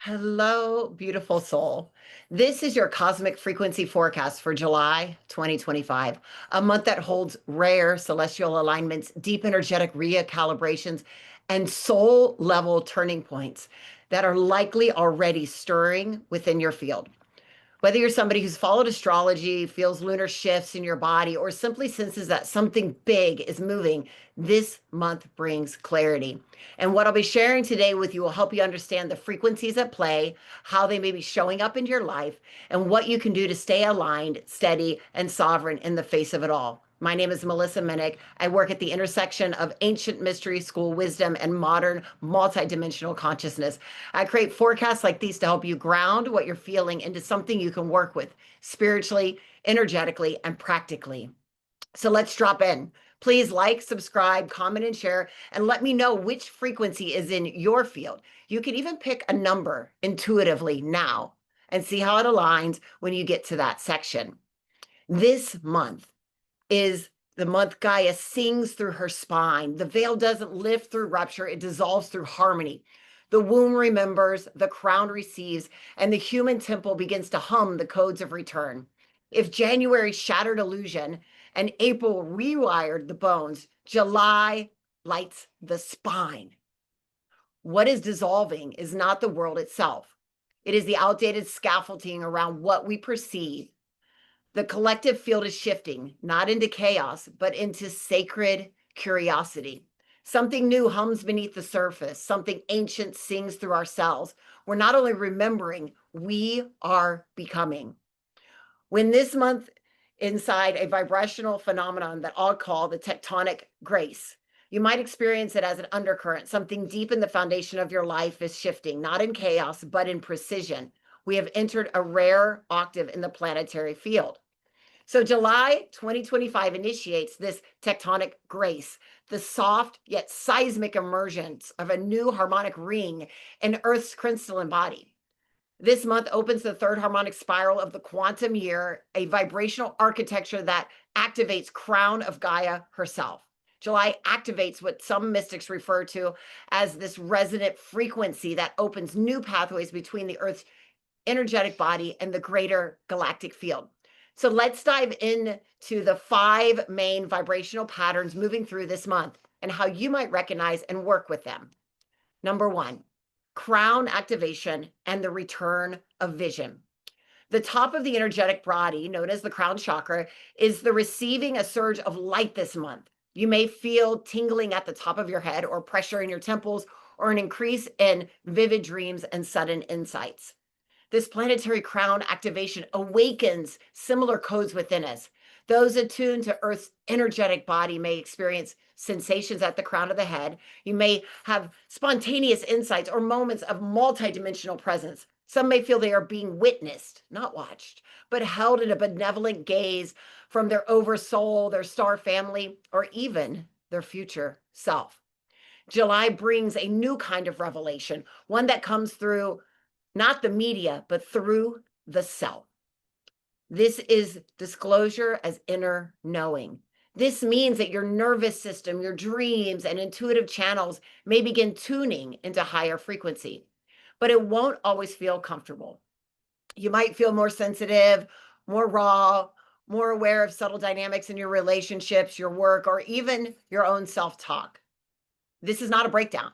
Hello, beautiful soul. This is your cosmic frequency forecast for July 2025, a month that holds rare celestial alignments, deep energetic recalibrations, and soul level turning points that are likely already stirring within your field. Whether you're somebody who's followed astrology, feels lunar shifts in your body, or simply senses that something big is moving, this month brings clarity. And what I'll be sharing today with you will help you understand the frequencies at play, how they may be showing up in your life, and what you can do to stay aligned, steady, and sovereign in the face of it all. My name is Melissa Minnick. I work at the intersection of ancient mystery school wisdom and modern multidimensional consciousness. I create forecasts like these to help you ground what you're feeling into something you can work with spiritually, energetically, and practically. So let's drop in. Please like, subscribe, comment, and share, and let me know which frequency is in your field. You can even pick a number intuitively now and see how it aligns when you get to that section. This month is the month Gaia sings through her spine. The veil doesn't lift through rupture, it dissolves through harmony. The womb remembers, the crown receives, and the human temple begins to hum the codes of return. If January shattered illusion and April rewired the bones, July lights the spine. What is dissolving is not the world itself. It is the outdated scaffolding around what we perceive. The collective field is shifting, not into chaos, but into sacred curiosity. Something new hums beneath the surface. Something ancient sings through our cells. We're not only remembering, we are becoming. When this month inside a vibrational phenomenon that I'll call the tectonic grace, you might experience it as an undercurrent. Something deep in the foundation of your life is shifting, not in chaos, but in precision. We have entered a rare octave in the planetary field. So July 2025 initiates this tectonic grace, the soft yet seismic emergence of a new harmonic ring in Earth's crystalline body. This month opens the third harmonic spiral of the quantum year, a vibrational architecture that activates crown of Gaia herself. July activates what some mystics refer to as this resonant frequency that opens new pathways between the Earth's energetic body and the greater galactic field. So let's dive into the 5 main vibrational patterns moving through this month and how you might recognize and work with them. Number 1, crown activation and the return of vision. The top of the energetic body, known as the crown chakra, is the receiving a surge of light this month. You may feel tingling at the top of your head or pressure in your temples or an increase in vivid dreams and sudden insights. This planetary crown activation awakens similar codes within us. Those attuned to Earth's energetic body may experience sensations at the crown of the head. You may have spontaneous insights or moments of multidimensional presence. Some may feel they are being witnessed, not watched, but held in a benevolent gaze from their oversoul, their star family, or even their future self. July brings a new kind of revelation, one that comes through not the media, but through the self. This is disclosure as inner knowing. This means that your nervous system, your dreams, and intuitive channels may begin tuning into higher frequency, but it won't always feel comfortable. You might feel more sensitive, more raw, more aware of subtle dynamics in your relationships, your work, or even your own self-talk. This is not a breakdown.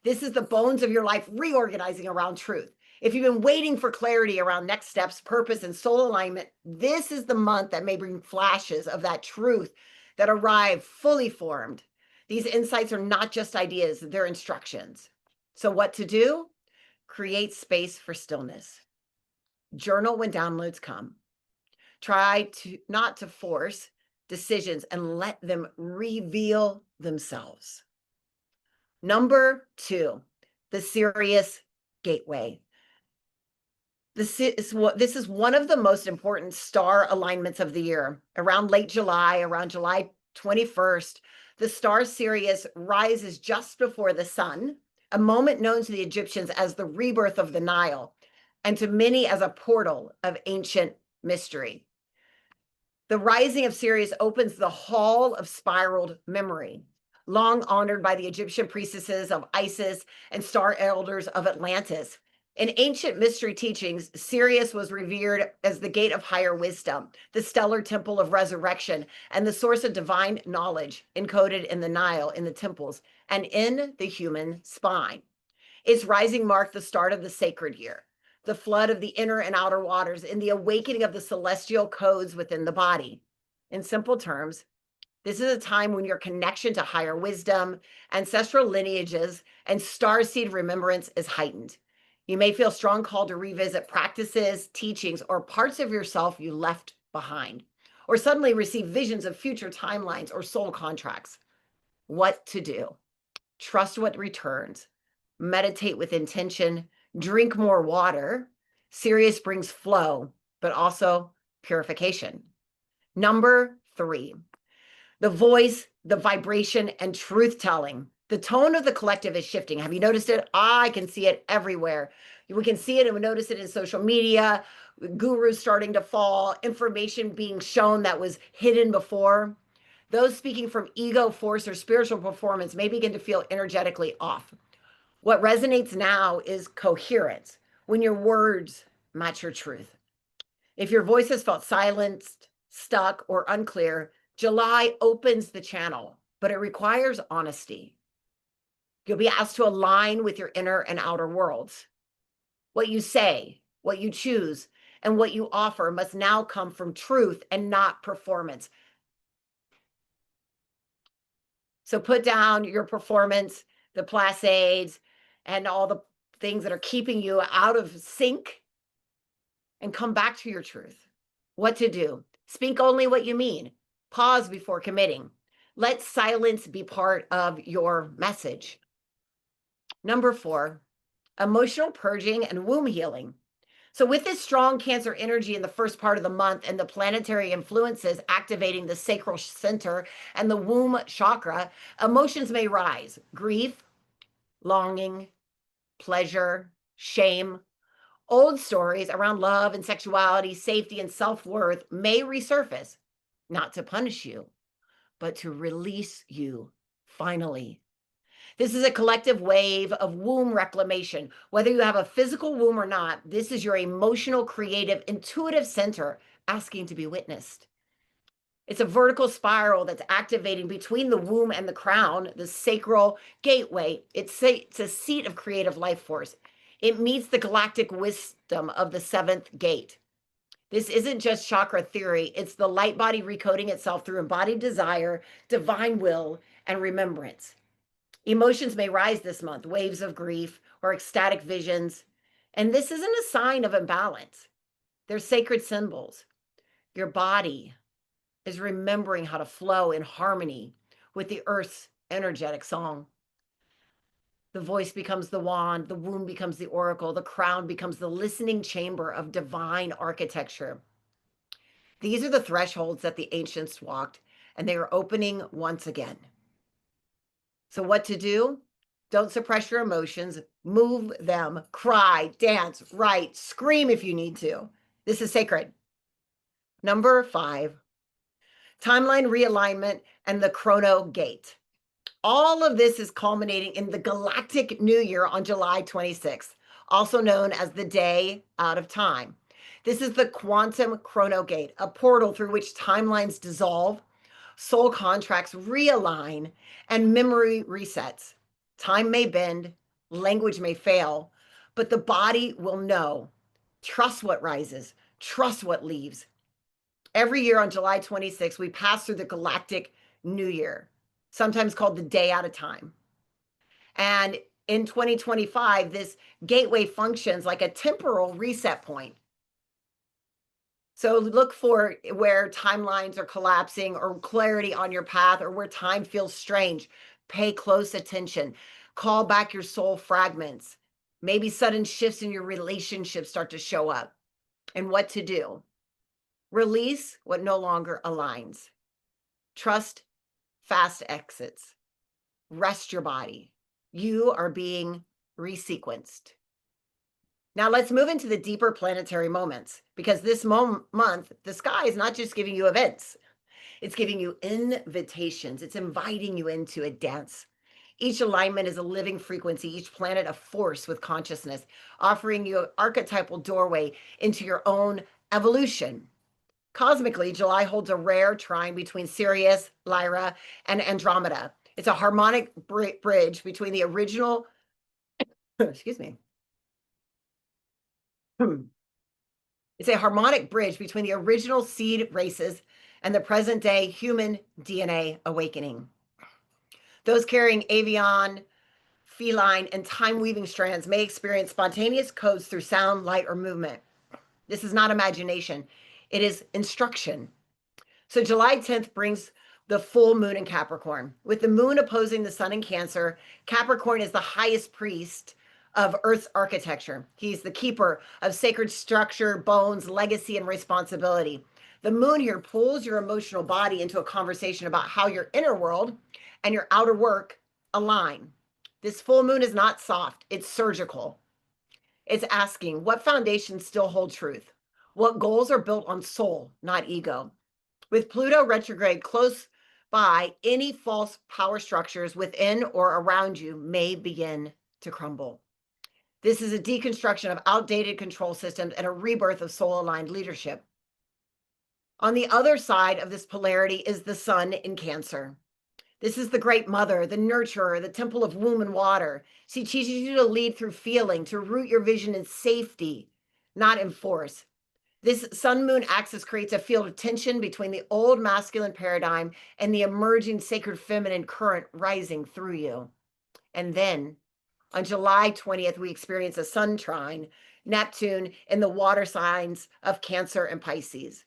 This is the bones of your life reorganizing around truth. If you've been waiting for clarity around next steps, purpose, and soul alignment, this is the month that may bring flashes of that truth that arrive fully formed. These insights are not just ideas, they're instructions. So what to do? Create space for stillness. Journal when downloads come. Try to not to force decisions and let them reveal themselves. Number 2, the Sirius gateway. This is one of the most important star alignments of the year. Around late July, around July 21st, the star Sirius rises just before the sun, a moment known to the Egyptians as the rebirth of the Nile, and to many as a portal of ancient mystery. The rising of Sirius opens the hall of spiraled memory, long honored by the Egyptian priestesses of Isis and star elders of Atlantis. In ancient mystery teachings, Sirius was revered as the gate of higher wisdom, the stellar temple of resurrection, and the source of divine knowledge encoded in the Nile, in the temples, and in the human spine. Its rising marked the start of the sacred year, the flood of the inner and outer waters, and the awakening of the celestial codes within the body. In simple terms, this is a time when your connection to higher wisdom, ancestral lineages, and starseed remembrance is heightened. You may feel strong call to revisit practices, teachings, or parts of yourself you left behind, or suddenly receive visions of future timelines or soul contracts. What to do? Trust what returns. Meditate with intention. Drink more water. Sirius brings flow, but also purification. Number 3. The voice, the vibration, and truth telling. The tone of the collective is shifting. Have you noticed it? I can see it everywhere. We can see it and we notice it in social media, gurus starting to fall, information being shown that was hidden before. Those speaking from ego, force, or spiritual performance may begin to feel energetically off. What resonates now is coherence, when your words match your truth. If your voice has felt silenced, stuck, or unclear, July opens the channel, but it requires honesty. You'll be asked to align with your inner and outer worlds. What you say, what you choose, and what you offer must now come from truth and not performance. So put down your performance, the placaids, and all the things that are keeping you out of sync, and come back to your truth. What to do? Speak only what you mean. Pause before committing. Let silence be part of your message. Number 4, emotional purging and womb healing. So with this strong Cancer energy in the first part of the month and the planetary influences activating the sacral center and the womb chakra, emotions may rise. Grief, longing, pleasure, shame. Old stories around love and sexuality, safety, and self-worth may resurface, not to punish you, but to release you finally. This is a collective wave of womb reclamation. Whether you have a physical womb or not, this is your emotional, creative, intuitive center asking to be witnessed. It's a vertical spiral that's activating between the womb and the crown, the sacral gateway. It's a seat of creative life force. It meets the galactic wisdom of the 7th gate. This isn't just chakra theory. It's the light body recoding itself through embodied desire, divine will, and remembrance. Emotions may rise this month, waves of grief or ecstatic visions. And this isn't a sign of imbalance. They're sacred symbols. Your body is remembering how to flow in harmony with the earth's energetic song. The voice becomes the wand, the womb becomes the oracle, the crown becomes the listening chamber of divine architecture. These are the thresholds that the ancients walked, and they are opening once again. So what to do? Don't suppress your emotions, move them, cry, dance, write, scream if you need to. This is sacred. Number 5, timeline realignment and the Chrono-Gate. All of this is culminating in the galactic new year on July 26th, also known as the day out of time. This is the quantum Chrono-Gate, a portal through which timelines dissolve, soul contracts realign, and memory resets. Time may bend, language may fail, but the body will know. Trust what rises, trust what leaves. Every year on July 26th, we pass through the galactic new year, sometimes called the day out of time. And in 2025, this gateway functions like a temporal reset point. So look for where timelines are collapsing or clarity on your path or where time feels strange. Pay close attention. Call back your soul fragments. Maybe sudden shifts in your relationship start to show up. And what to do? Release what no longer aligns. Trust fast exits. Rest your body. You are being resequenced. Now let's move into the deeper planetary moments, because this month, the sky is not just giving you events. It's giving you invitations. It's inviting you into a dance. Each alignment is a living frequency, each planet a force with consciousness, offering you an archetypal doorway into your own evolution. Cosmically, July holds a rare trine between Sirius, Lyra, and Andromeda. It's a harmonic bridge between the original, excuse me. It's a harmonic bridge between the original seed races and the present day human DNA awakening. Those carrying avian, feline, and time-weaving strands may experience spontaneous codes through sound, light, or movement. This is not imagination. It is instruction. So July 10th brings the full moon in Capricorn. With the moon opposing the sun in Cancer, Capricorn is the highest priest of Earth's architecture. He's the keeper of sacred structure, bones, legacy, and responsibility. The moon here pulls your emotional body into a conversation about how your inner world and your outer work align. This full moon is not soft, it's surgical. It's asking, what foundations still hold truth? What goals are built on soul, not ego? With Pluto retrograde close by, any false power structures within or around you may begin to crumble. This is a deconstruction of outdated control systems and a rebirth of soul-aligned leadership. On the other side of this polarity is the sun in Cancer. This is the great mother, the nurturer, the temple of womb and water. She teaches you to lead through feeling, to root your vision in safety, not in force. This sun-moon axis creates a field of tension between the old masculine paradigm and the emerging sacred feminine current rising through you. And then on July 20th, we experience a sun trine, Neptune in the water signs of Cancer and Pisces.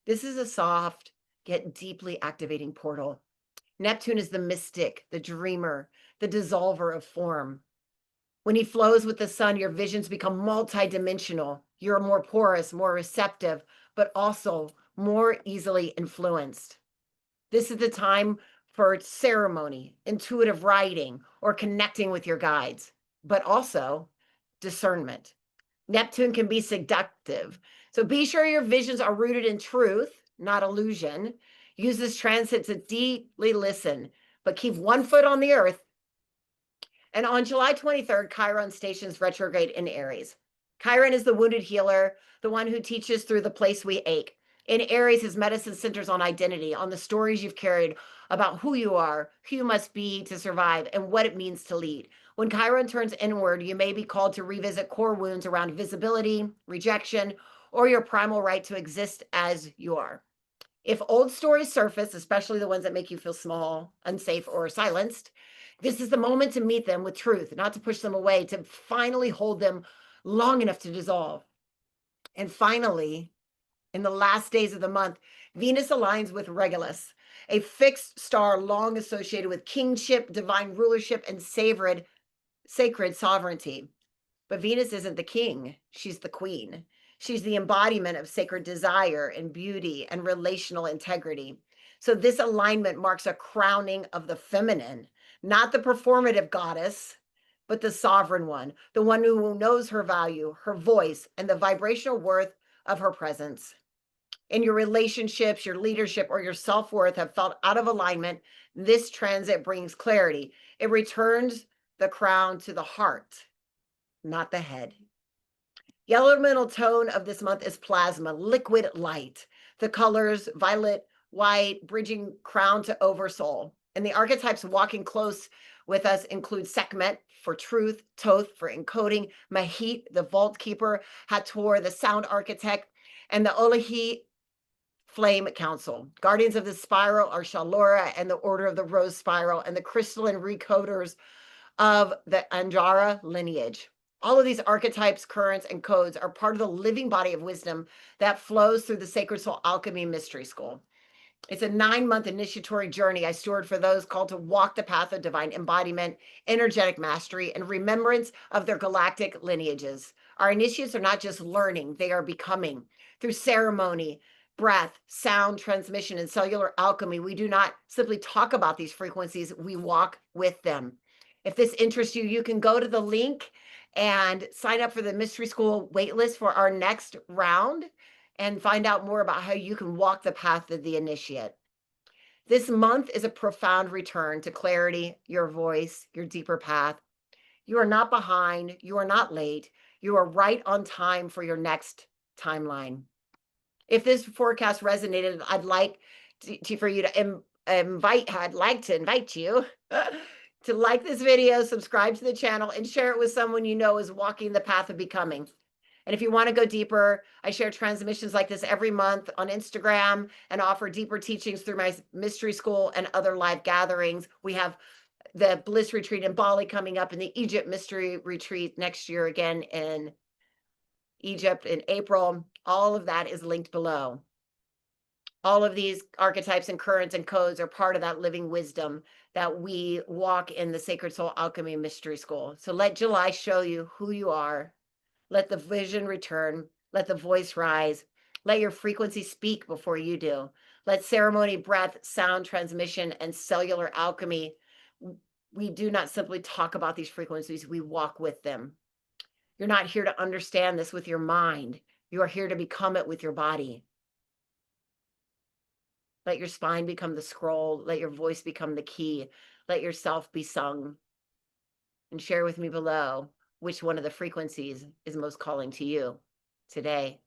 This is a soft yet deeply activating portal. Neptune is the mystic, the dreamer, the dissolver of form. When he flows with the sun, your visions become multidimensional. You're more porous, more receptive, but also more easily influenced. This is the time for ceremony, intuitive writing, or connecting with your guides, but also discernment. Neptune can be seductive. So be sure your visions are rooted in truth, not illusion. Use this transit to deeply listen, but keep one foot on the earth. And on July 23rd, Chiron stations retrograde in Aries. Chiron is the wounded healer, the one who teaches through the place we ache. In Aries, his medicine centers on identity, on the stories you've carried about who you are, who you must be to survive, and what it means to lead. When Chiron turns inward, you may be called to revisit core wounds around visibility, rejection, or your primal right to exist as you are. If old stories surface, especially the ones that make you feel small, unsafe, or silenced, this is the moment to meet them with truth, not to push them away, to finally hold them long enough to dissolve. And finally, in the last days of the month, Venus aligns with Regulus, a fixed star long associated with kingship, divine rulership, and sacred sovereignty. But Venus isn't the king, she's the queen. She's the embodiment of sacred desire and beauty and relational integrity. So this alignment marks a crowning of the feminine, not the performative goddess, but the sovereign one, the one who knows her value, her voice, and the vibrational worth of her presence. In your relationships, your leadership, or your self-worth have felt out of alignment, this transit brings clarity. It returns the crown to the heart, not the head. The elemental tone of this month is plasma, liquid light. The colors violet, white, bridging crown to oversoul. And the archetypes walking close with us include Sekhmet for truth, Thoth for encoding, Mahit, the vault keeper, Hathor, the sound architect, and the Olahi Flame Council. Guardians of the Spiral are Shalora and the Order of the Rose Spiral, and the crystalline recoders of the Anjara lineage. All of these archetypes, currents, and codes are part of the living body of wisdom that flows through the Sacred Soul Alchemy Mystery School. It's a 9-month initiatory journey I steward for those called to walk the path of divine embodiment, energetic mastery, and remembrance of their galactic lineages. Our initiates are not just learning, they are becoming. Through ceremony, breath, sound, transmission, and cellular alchemy, we do not simply talk about these frequencies, we walk with them. If this interests you, you can go to the link and sign up for the Mystery School waitlist for our next round and find out more about how you can walk the path of the initiate. This month is a profound return to clarity, your voice, your deeper path. You are not behind. You are not late. You are right on time for your next timeline. If this forecast resonated, I'd like for you to I'd like to invite you to like this video, subscribe to the channel, and share it with someone you know is walking the path of becoming. And if you want to go deeper, I share transmissions like this every month on Instagram and offer deeper teachings through my mystery school and other live gatherings. We have the Bliss Retreat in Bali coming up, and the Egypt Mystery Retreat next year again in Egypt in April. All of that is linked below. All of these archetypes and currents and codes are part of that living wisdom that we walk in the Sacred Soul Alchemy Mystery School. So let July show you who you are. Let the vision return. Let the voice rise. Let your frequency speak before you do. Let ceremony, breath, sound transmission, and cellular alchemy. We do not simply talk about these frequencies, we walk with them. You're not here to understand this with your mind. You are here to become it with your body. Let your spine become the scroll. Let your voice become the key. Let yourself be sung. And share with me below which one of the frequencies is most calling to you today.